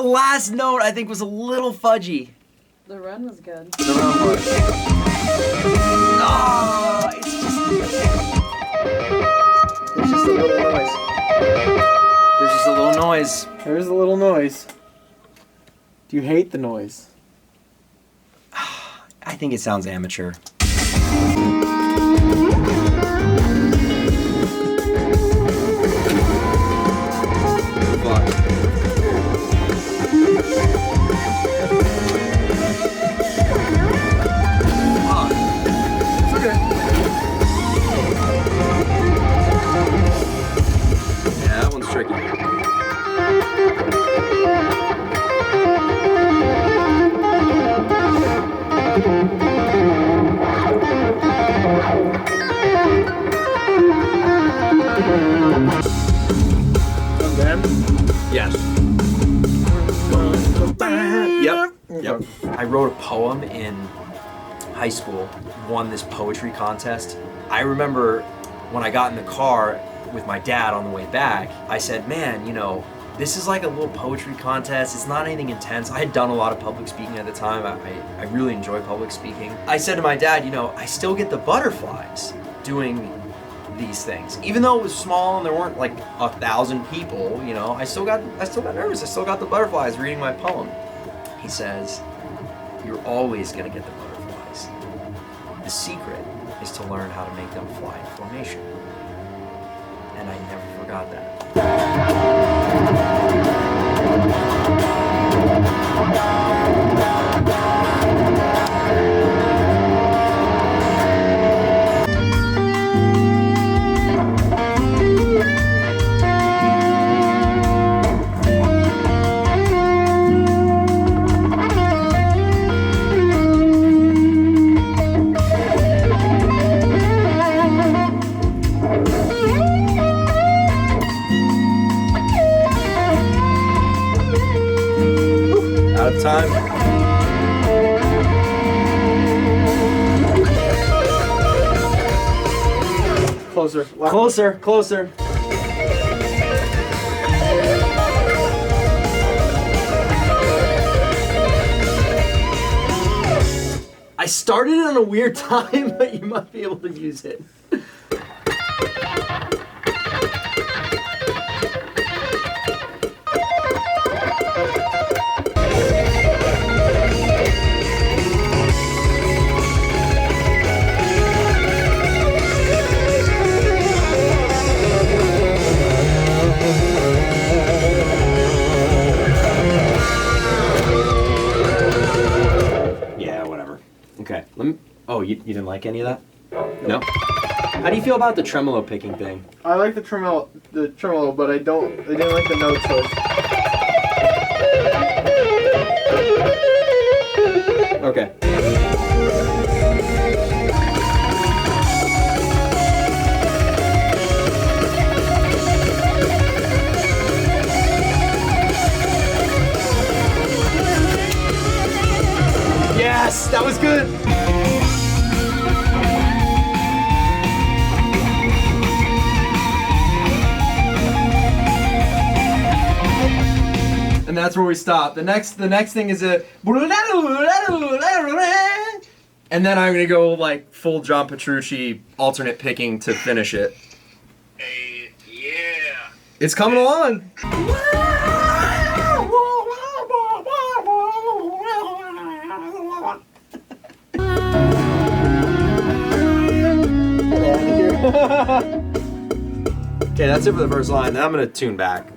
last note I think was a little fudgy. The run was good. The run was. Oh, it's just a little noise. There's just a little noise. There's a little noise. Do you hate the noise? I think it sounds amateur. Tricky. Okay. Yes. Yep. I wrote a poem in high school, won this poetry contest. I remember when I got in the car with my dad on the way back, I said, man, you know, this is like a little poetry contest. It's not anything intense. I had done a lot of public speaking at the time. I really enjoy public speaking. I said to my dad, you know, I still get the butterflies doing these things. Even though it was small and there weren't like 1,000 people, you know, I still got nervous. I still got the butterflies reading my poem. He says, you're always gonna get the butterflies. The secret is to learn how to make them fly in formation. And I never forgot that. Time. Closer. Closer. I started it on a weird time, but you might be able to use it. Okay, oh, you didn't like any of that? No? How do you feel about the tremolo picking thing? I like the tremolo, but I didn't like the note choice. Okay. Yes, that was good. And that's where we stop. The next thing is a and then I'm gonna go like full John Petrucci alternate picking to finish it. Hey, yeah. It's coming along. Okay, that's it for the first line. Then I'm gonna tune back.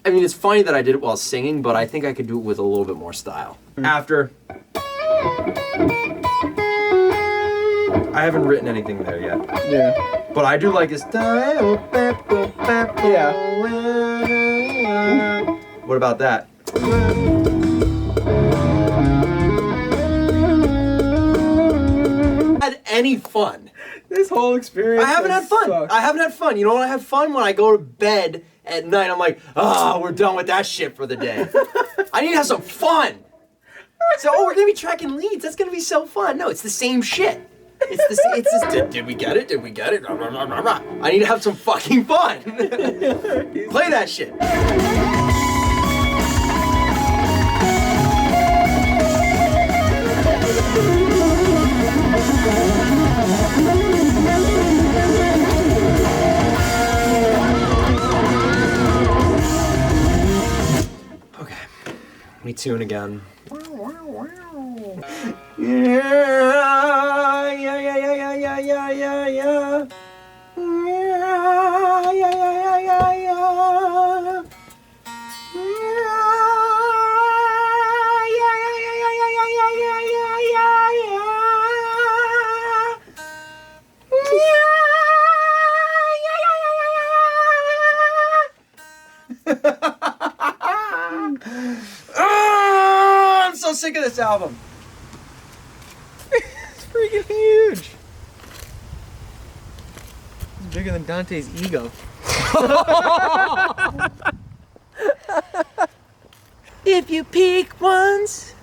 I mean, it's funny that I did it while singing, but I think I could do it with a little bit more style. After. I haven't written anything there yet. Yeah. But I do like this. Yeah. What about that? Had any fun? This whole experience. I haven't had fun. Sucked. I haven't had fun. You know what? I have fun when I go to bed at night. I'm like, we're done with that shit for the day. I need to have some fun. So, we're gonna be tracking leads. That's gonna be so fun. No, it's the same shit. Did we get it? Did we get it? I need to have some fucking fun. Play that shit. Okay, me tune again. I'm so sick of this album. It's freaking huge. It's bigger than Dante's ego. If you peek once,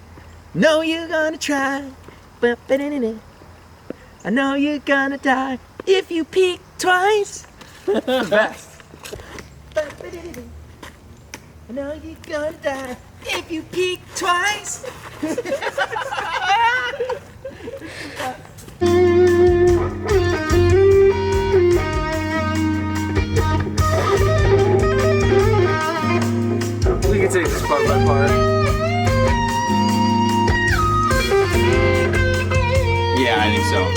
know you're gonna try. I know you're gonna die. If you peek twice, The best. I know you're gonna die. If you peek twice. We can take this part by part. Yeah, I think so.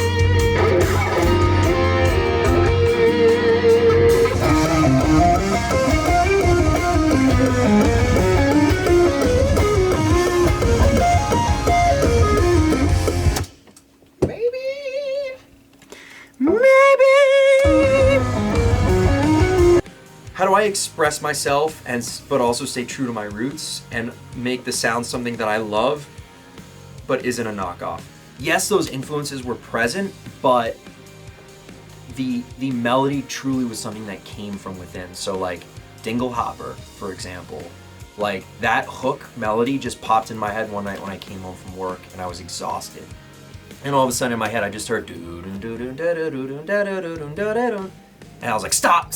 How do I express myself but also stay true to my roots and make the sound something that I love but isn't a knockoff? Yes, those influences were present, but the melody truly was something that came from within. So like Dingle Hopper, for example, like that hook melody just popped in my head one night when I came home from work and I was exhausted. And all of a sudden in my head I just heard and I was like, stop,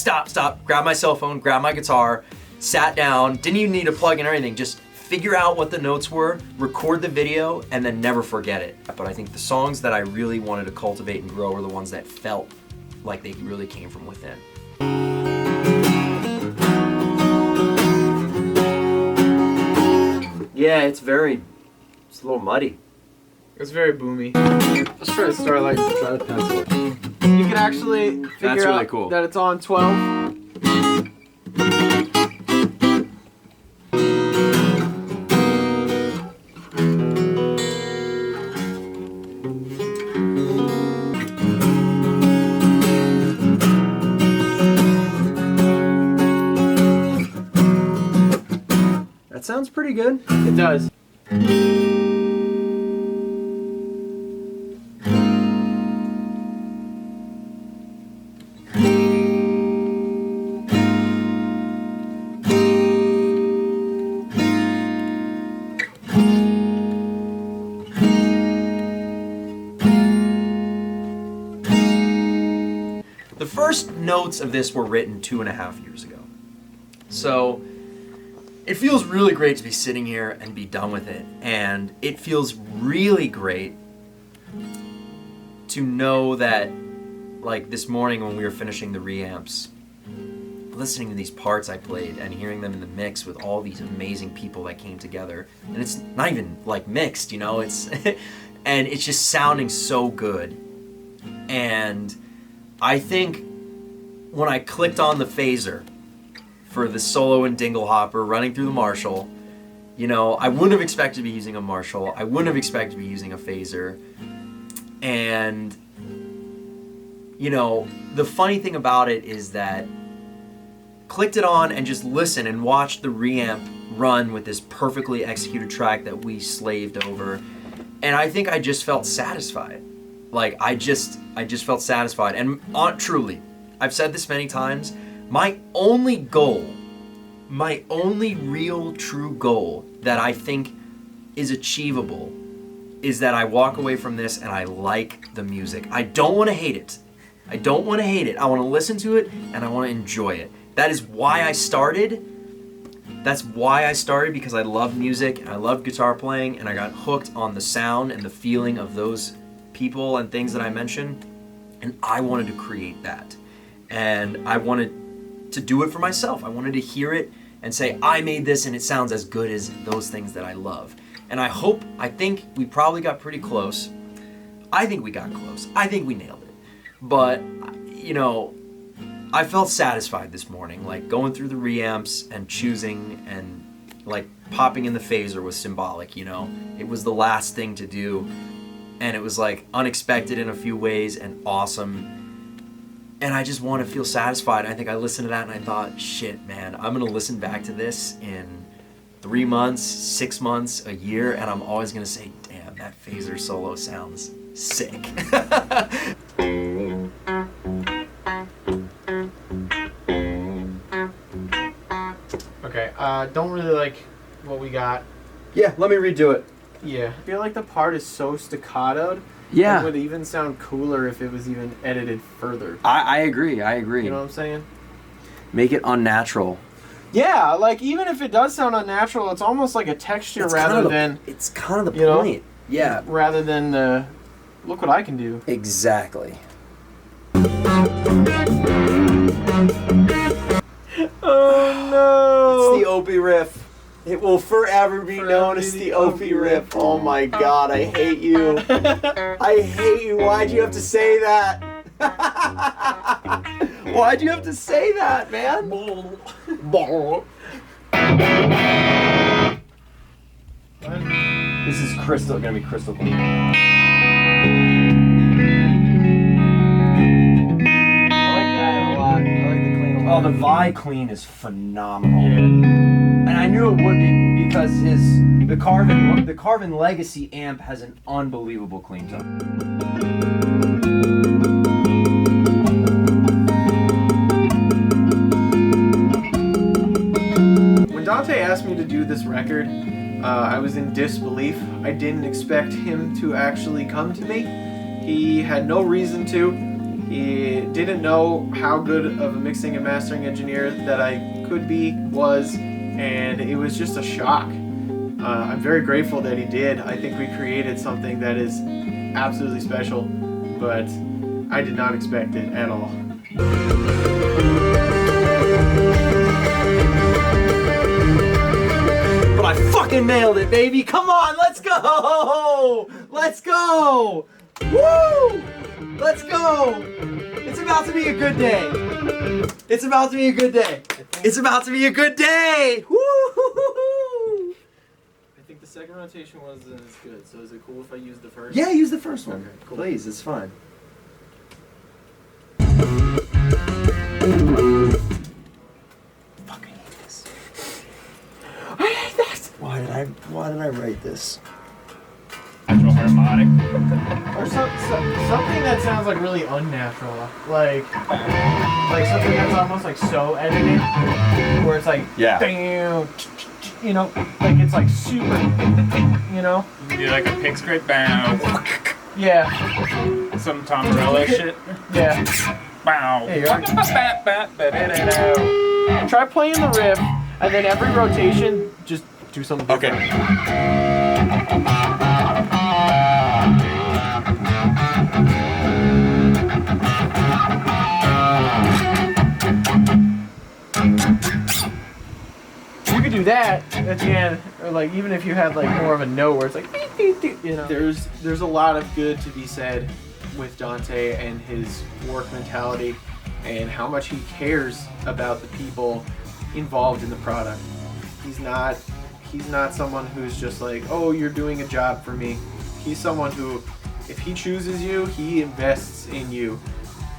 grab my cell phone, grab my guitar, sat down, didn't even need to plug in or anything, just figure out what the notes were, record the video, and then never forget it. But I think the songs that I really wanted to cultivate and grow were the ones that felt like they really came from within. Yeah, it's a little muddy. It's very boomy. Let's try to start like try the pencil. You can actually figure really out cool. that it's on 12. That sounds pretty good. It does. The first notes of this were written 2.5 years ago. So it feels really great to be sitting here and be done with it. And it feels really great to know that, like this morning when we were finishing the reamps, listening to these parts I played and hearing them in the mix with all these amazing people that came together. And it's not even like mixed, you know, it's and it's just sounding so good. And I think when I clicked on the phaser for the solo in Dingle Hopper running through the Marshall, you know, I wouldn't have expected to be using a Marshall. I wouldn't have expected to be using a phaser. And, you know, the funny thing about it is that clicked it on and just listened and watched the reamp run with this perfectly executed track that we slaved over. And I think I just felt satisfied. Like, I just felt satisfied. And truly, I've said this many times, my only real true goal that I think is achievable is that I walk away from this and I like the music. I don't want to hate it. I don't want to hate it. I want to listen to it and I want to enjoy it. That is why I started. That's why I started, because I love music and I love guitar playing, and I got hooked on the sound and the feeling of those people and things that I mentioned, and I wanted to create that. And I wanted to do it for myself. I wanted to hear it and say, I made this and it sounds as good as those things that I love. And I think we probably got pretty close. I think we got close. I think we nailed it. But, you know, I felt satisfied this morning, like going through the reamps and choosing, and like popping in the phaser was symbolic, you know. It was the last thing to do, and it was like unexpected in a few ways and awesome. And I just want to feel satisfied. I think I listened to that and I thought, shit, man, I'm going to listen back to this in 3 months, 6 months, a year, and I'm always going to say, damn, that phaser solo sounds sick. Okay, don't really like what we got. Yeah, let me redo it. Yeah, I feel like the part is so staccatoed. Yeah. It would even sound cooler if it was even edited further. I agree. You know what I'm saying? Make it unnatural. Yeah, like even if it does sound unnatural, it's almost like a texture It's kind of the you know, point. Yeah. Rather than look what I can do. Exactly. Oh no! It's the Opie riff. It will forever be known as the Opie riff. Oh my god, I hate you. I hate you. Why'd you have to say that? Why'd you have to say that, man? This is gonna be crystal clean. I like that a lot. I like the clean a Oh, lot. the Vi clean is phenomenal. Yeah. And I knew it would be because the Carvin Legacy amp has an unbelievable clean tone. When Dante asked me to do this record, I was in disbelief. I didn't expect him to actually come to me. He had no reason to. He didn't know how good of a mixing and mastering engineer that I was, and it was just a shock. I'm very grateful that he did. I think we created something that is absolutely special, but I did not expect it at all. But I fucking nailed it, baby! Come on, let's go! Let's go! Woo! Let's go! It's about to be a good day. It's about to be a good day. It's about to be a good day! Woo! I think the second rotation wasn't as good, so is it cool if I use the first? Yeah, use the first one. Okay, cool. Please, it's fine. Fucking hate this. I hate this! Why did I write this? Natural harmonic. Or something that sounds like really unnatural, like something that's almost like so edited, where it's like, Yeah. damn, you know, like it's like super, you know, You can do like a pig scrape bow. yeah, Some Tom Morello shit. yeah. Bow. There you are. Try playing the riff, and then every rotation, just do something different. You could do that at the end, or like even if you had like more of a note where it's like, you know. There's a lot of good to be said with Dante and his work mentality, and how much he cares about the people involved in the product. He's not someone who's just like, oh, you're doing a job for me. He's someone who, if he chooses you, he invests in you.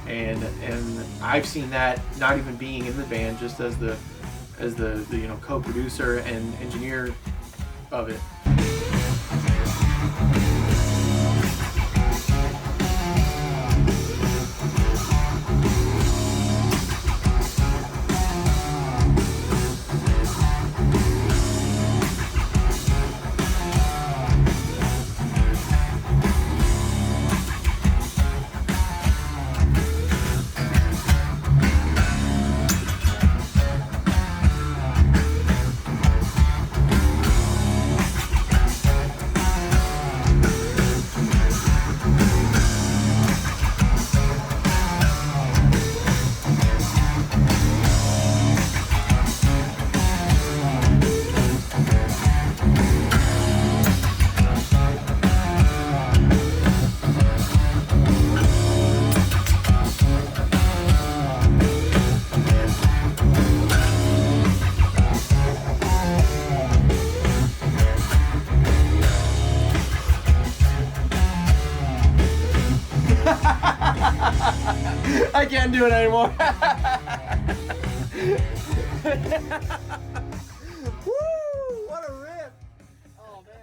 And I've seen that, not even being in the band, just as the you know, co-producer and engineer of it. I can't do it anymore. Woo! What a rip! Oh man.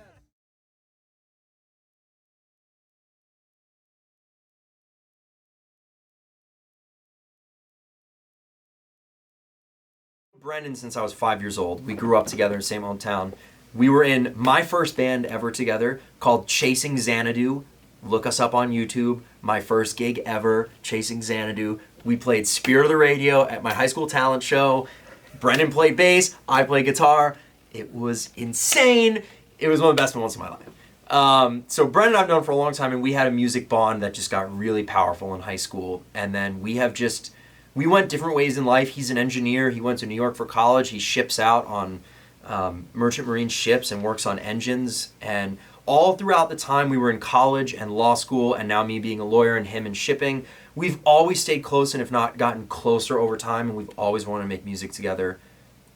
Brendan since I was 5 years old. We grew up together in the same hometown. We were in my first band ever together called Chasing Xanadu. Look us up on YouTube. My first gig ever, Chasing Xanadu. We played Spirit of the Radio at my high school talent show. Brendan played bass, I played guitar. It was insane. It was one of the best moments of my life. So Brendan I've known for a long time, and we had a music bond that just got really powerful in high school. And then we went different ways in life. He's an engineer. He went to New York for college. He ships out on merchant marine ships and works on engines. And all throughout the time we were in college and law school, and now me being a lawyer and him in shipping, we've always stayed close, and if not gotten closer over time, and we've always wanted to make music together.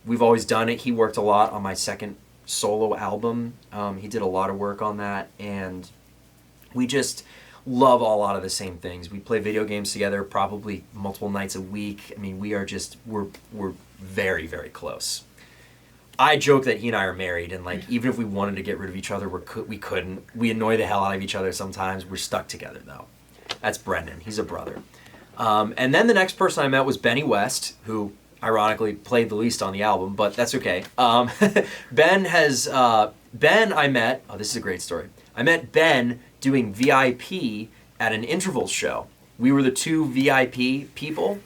We've always done it. He worked a lot on my second solo album. He did a lot of work on that, and we just love a lot of the same things. We play video games together probably multiple nights a week. I mean, we're very, very close. I joke that he and I are married, and like even if we wanted to get rid of each other, we couldn't. We annoy the hell out of each other sometimes. We're stuck together though. That's Brendan. He's a brother. And then the next person I met was Benny West, who ironically played the least on the album, but that's okay. Ben I met, oh, this is a great story. I met Ben doing VIP at an intervals show. We were the two VIP people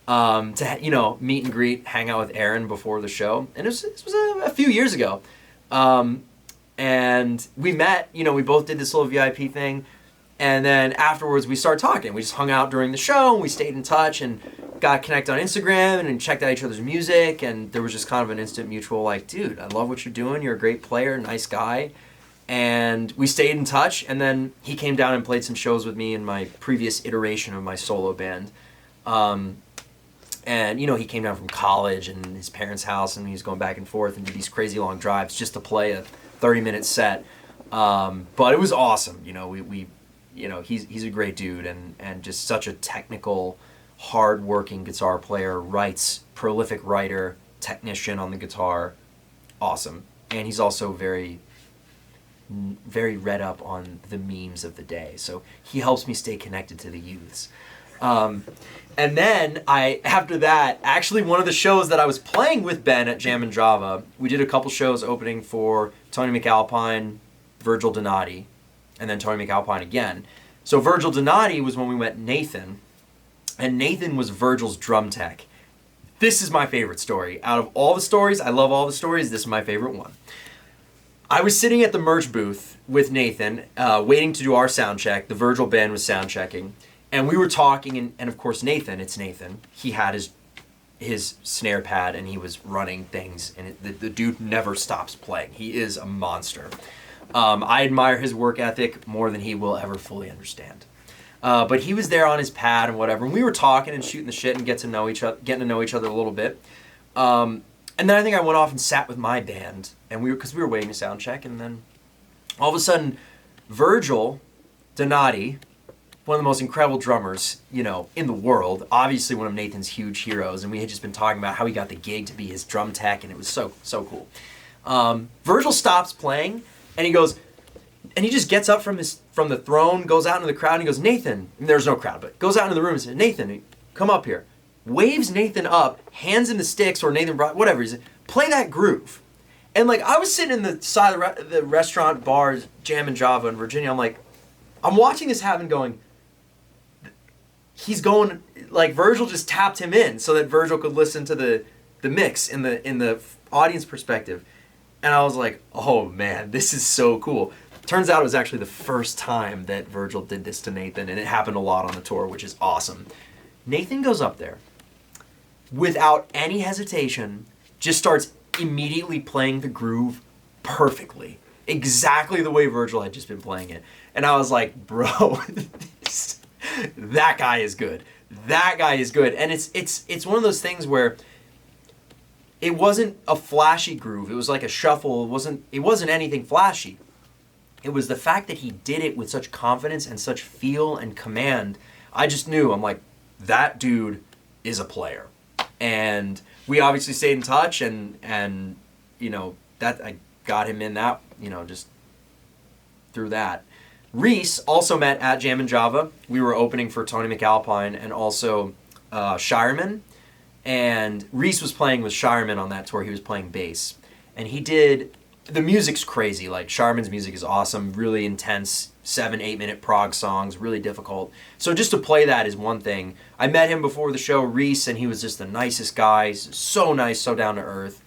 to meet and greet, hang out with Aaron before the show. And this was a few years ago. And we met, we both did this little VIP thing. And then afterwards we started talking. We just hung out during the show, and we stayed in touch and got connected on Instagram and checked out each other's music. And there was just kind of an instant mutual like, dude, I love what you're doing. You're a great player, nice guy. And we stayed in touch. And then he came down and played some shows with me in my previous iteration of my solo band. And, he came down from college and his parents' house, and he was going back and forth and did these crazy long drives just to play a 30-minute set. But it was awesome. He's a great dude and just such a technical, hard-working guitar player, writes, prolific writer, technician on the guitar. Awesome. And he's also very, very read up on the memes of the day. So he helps me stay connected to the youths. And then after that, actually one of the shows that I was playing with Ben at Jam and Java, we did a couple shows opening for Tony McAlpine, Virgil Donati, and then Tony McAlpine again. So Virgil Donati was when we met Nathan, and Nathan was Virgil's drum tech. This is my favorite story. Out of all the stories, I love all the stories, this is my favorite one. I was sitting at the merch booth with Nathan, waiting to do our sound check. The Virgil band was sound checking. And we were talking, and of course it's Nathan. He had his snare pad, and he was running things, and the dude never stops playing. He is a monster. I admire his work ethic more than he will ever fully understand. But he was there on his pad and whatever, and we were talking and shooting the shit and getting to know each other a little bit. And then I think I went off and sat with my band, and because we were waiting to sound check, and then all of a sudden, Virgil Donati, one of the most incredible drummers, in the world, obviously one of Nathan's huge heroes, and we had just been talking about how he got the gig to be his drum tech, and it was so cool. Virgil stops playing, and he goes, and he just gets up from the throne, goes out into the crowd, and he goes, Nathan, and there's no crowd, but goes out into the room and says, Nathan, come up here. Waves Nathan up, hands him the sticks, or Nathan brought, whatever, he said, play that groove. And I was sitting in the side of the restaurant, bar, Jam and Java in Virginia, I'm watching this happen going, he's going, Virgil just tapped him in so that Virgil could listen to the mix in the audience perspective. And I was like, oh man, this is so cool. Turns out it was actually the first time that Virgil did this to Nathan, and it happened a lot on the tour, which is awesome. Nathan goes up there, without any hesitation, just starts immediately playing the groove perfectly. Exactly the way Virgil had just been playing it. And I was like, bro, that guy is good. That guy is good. And it's one of those things where it wasn't a flashy groove. It was like a shuffle. It wasn't anything flashy. It was the fact that he did it with such confidence and such feel and command. I just knew, I'm like, that dude is a player. And we obviously stayed in touch, and you know, that I got him in that, you know, just through that. Reese also met at Jam and Java. We were opening for Tony McAlpine and also Shireman. And Reese was playing with Shireman on that tour. He was playing bass. And he did... The music's crazy. Like, Shireman's music is awesome. Really intense. 7-8 minute prog songs. Really difficult. So just to play that is one thing. I met him before the show, Reese, and he was just the nicest guy. So nice, so down to earth.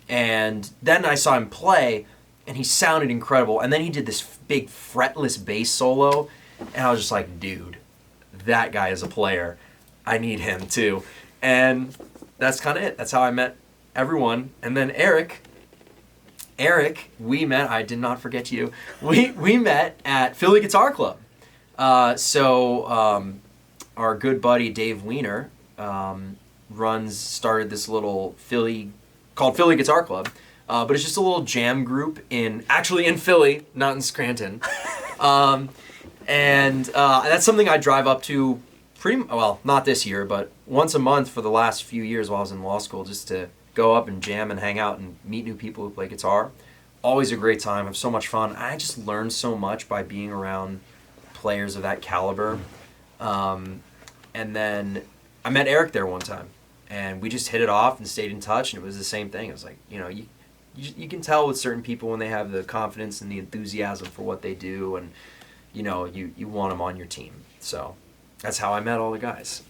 And then I saw him play, and he sounded incredible. And then he did this big fretless bass solo. And I was just like, dude, that guy is a player. I need him too. And that's kind of it. That's how I met everyone. And then Eric, we met, I did not forget you. We met at Philly Guitar Club. Our good buddy Dave Weiner started this little called Philly Guitar Club. But it's just a little jam group actually in Philly, not in Scranton. That's something I drive up to not this year, but once a month for the last few years while I was in law school, just to go up and jam and hang out and meet new people who play guitar. Always a great time. Have so much fun. I just learned so much by being around players of that caliber. And then I met Eric there one time, and we just hit it off and stayed in touch, and it was the same thing. It was like, you know, you can tell with certain people when they have the confidence and the enthusiasm for what they do, and, you know, you want them on your team. So that's how I met all the guys.